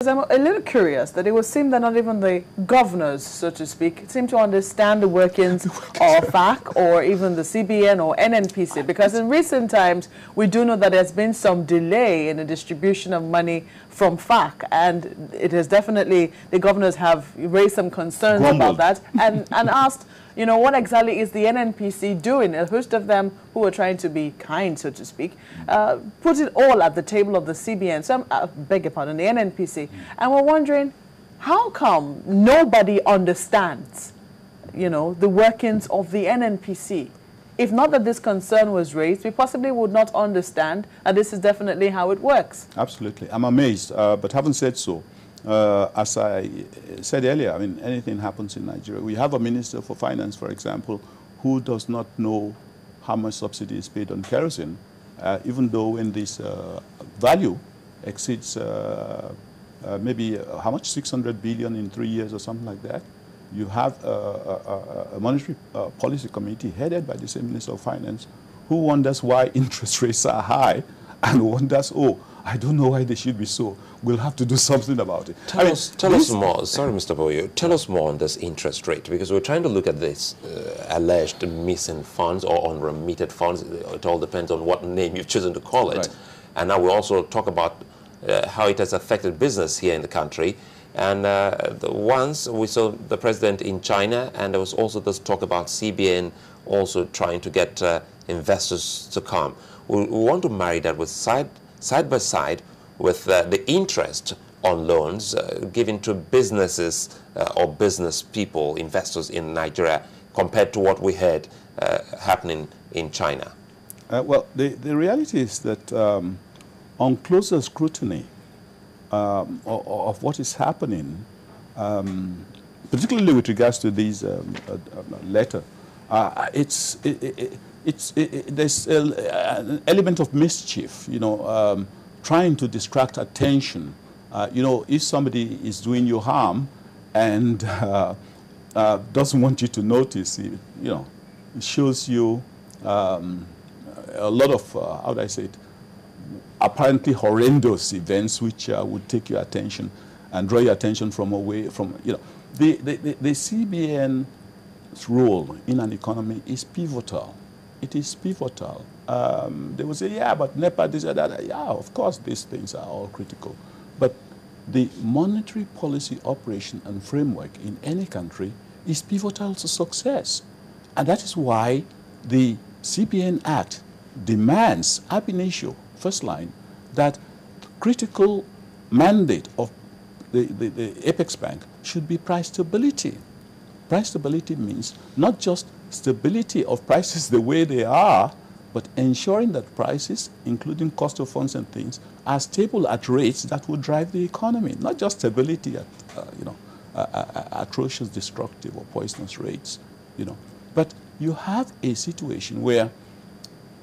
I'm a little curious that it would seem that not even the governors, so to speak, seem to understand the workings of FAC or even the CBN or NNPC, because in recent times we do know that there's been some delay in the distribution of money from FAC, and it has definitely, the governors have raised some concerns about that and asked, you know, what exactly is the NNPC doing? A host of them who are trying to be kind, so to speak, put it all at the table of the CBN, some, beg your pardon, the NNPC. And we're wondering, how come nobody understands, you know, the workings of the NNPC? If not that this concern was raised, we possibly would not understand, and this is definitely how it works. Absolutely. I'm amazed, but having said so, as I said earlier, I mean, anything happens in Nigeria. We have a Minister for Finance, for example, who does not know how much subsidy is paid on kerosene, even though when this value exceeds maybe, how much, 600 billion in 3 years or something like that. You have a monetary policy committee headed by the same Minister of Finance who wonders why interest rates are high and wonders, oh, I don't know why they should be so. We'll have to do something about it. Tell us more. Sorry, Mr. Boyo. Tell us more on this interest rate, because we're trying to look at this alleged missing funds or unremitted funds. It all depends on what name you've chosen to call it. Right. And now we also talk about how it has affected business here in the country. And once we saw the president in China, and there was also this talk about CBN also trying to get investors to come. We want to marry that with side by side with the interest on loans given to businesses or business people, investors in Nigeria, compared to what we had happening in China. Well, the reality is that on closer scrutiny of what is happening, particularly with regards to these letter, there's an element of mischief, you know, trying to distract attention. You know, if somebody is doing you harm and doesn't want you to notice, you know, it shows you a lot of, how do I say it, apparently horrendous events which would take your attention and draw your attention from away from, you know, the CBN's role in an economy is pivotal. It is pivotal. They will say, yeah, but NEPA, this and that. Yeah, of course, these things are all critical. But the monetary policy operation and framework in any country is pivotal to success. And that is why the CBN Act demands, ab initio, first line, that the critical mandate of the Apex Bank should be price stability. Price stability means not just stability of prices the way they are, but ensuring that prices, including cost of funds and things, are stable at rates that will drive the economy, not just stability at, you know, atrocious, destructive or poisonous rates, you know. But you have a situation where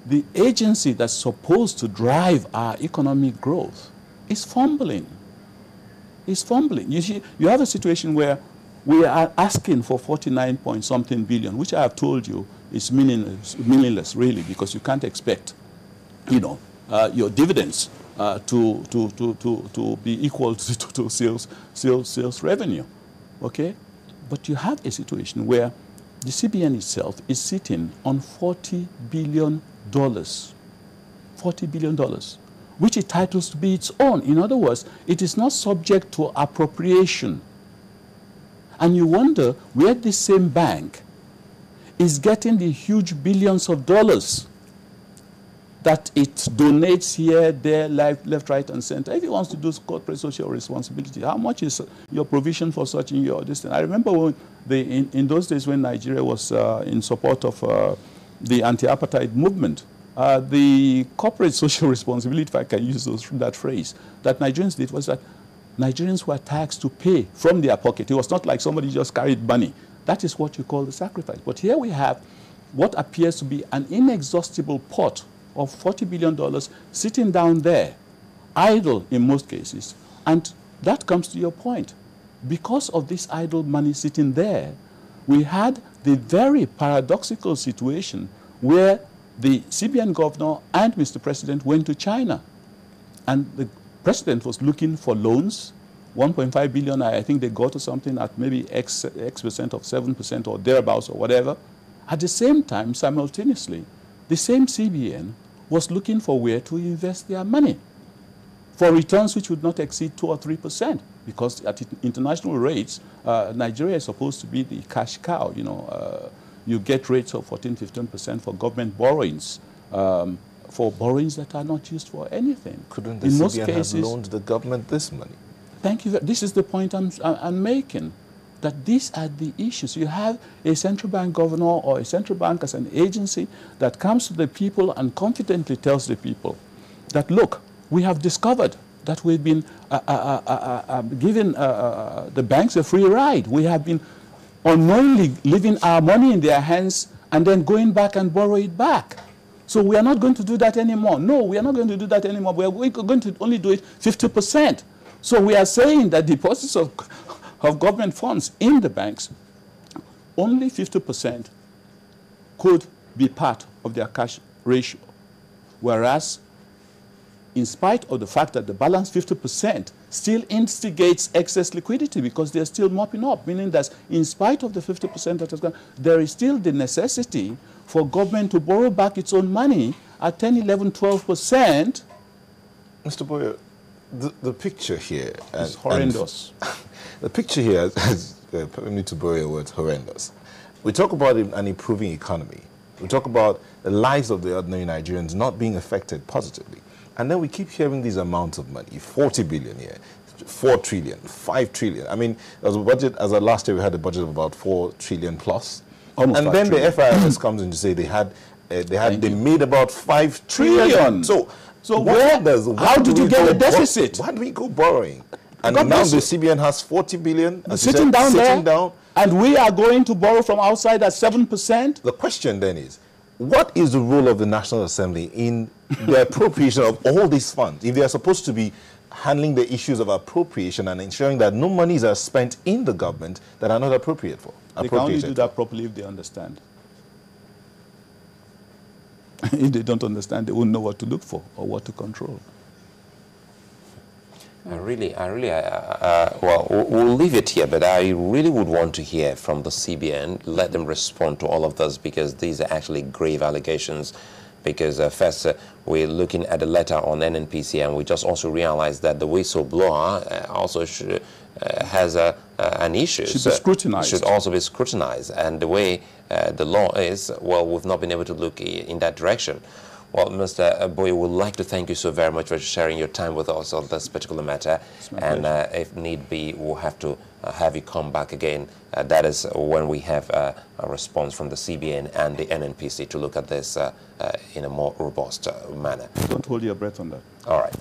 the agency that's supposed to drive our economic growth is fumbling. Is fumbling. You see, you have a situation where we are asking for 49-point-something billion, which I have told you is meaningless, really, because you can't expect, you know, your dividends to be equal to sales revenue, okay? But you have a situation where the CBN itself is sitting on $40 billion, $40 billion, which it titles to be its own. In other words, it is not subject to appropriation. And you wonder where this same bank is getting the huge billions of dollars that it donates here, there, left, right, and center. If it wants to do corporate social responsibility, how much is your provision for such in your distance? I remember when in those days when Nigeria was in support of the anti-apartheid movement, the corporate social responsibility, if I can use that phrase, that Nigerians did was that Nigerians were taxed to pay from their pocket. It was not like somebody just carried money. That is what you call the sacrifice. But here we have what appears to be an inexhaustible pot of $40 billion sitting down there, idle in most cases. And that comes to your point. Because of this idle money sitting there, we had the very paradoxical situation where the CBN governor and Mr. President went to China. And the president was looking for loans 1.5 billion, I think they got to something at maybe X percent of 7% or thereabouts or whatever. At the same time, simultaneously, the same CBN was looking for where to invest their money for returns which would not exceed 2 or 3%, because at international rates, Nigeria is supposed to be the cash cow. You know, you get rates of 14–15% for government borrowings, for borrowings that are not used for anything. Couldn't the CBN have loaned the government this money? Thank you. This is the point I'm making, that these are the issues. You have a central bank governor or a central bank as an agency that comes to the people and confidently tells the people that, look, we have discovered that we've been giving the banks a free ride. We have been unknowingly leaving our money in their hands and then going back and borrow it back. So we are not going to do that anymore. No, we are not going to do that anymore. We are going to only do it 50%. So we are saying that deposits of government funds in the banks, only 50% could be part of their cash ratio, whereas in spite of the fact that the balance 50% still instigates excess liquidity because they're still mopping up, meaning that in spite of the 50% that has gone, there is still the necessity for government to borrow back its own money at 10, 11, 12%. Mr. Boyo, the picture here is horrendous. The picture here, I need to borrow your words, horrendous. We talk about an improving economy. We talk about the lives of the ordinary Nigerians not being affected positively. And then we keep hearing these amounts of money, 40 billion here, 4 trillion, 5 trillion. I mean, as a budget, as of last year, we had a budget of about 4 trillion plus. Almost and then trillion. The FIRS comes in to say they made about 5 trillion. So how did you get a deficit? Why do we go borrowing? And now the CBN has 40 billion sitting down, and we are going to borrow from outside at 7%. The question then is, what is the role of the National Assembly in the appropriation of all these funds? If they are supposed to be handling the issues of appropriation and ensuring that no monies are spent in the government that are not appropriate for. They can only do that properly if they understand. If they don't understand, they won't know what to look for or what to control. Well, we'll leave it here, but I really would want to hear from the CBN, let them respond to all of this, because these are actually grave allegations. Because first, we're looking at the letter on NNPC, and we just also realized that the whistleblower also has an issue. Should be scrutinized. Should also be scrutinized. And the way the law is, well, we've not been able to look in that direction. Well, Mr. Boyo, we'd like to thank you so very much for sharing your time with us on this particular matter. And if need be, we'll have to have you come back again. That is when we have a response from the CBN and the NNPC to look at this in a more robust manner. Don't hold your breath on that. All right.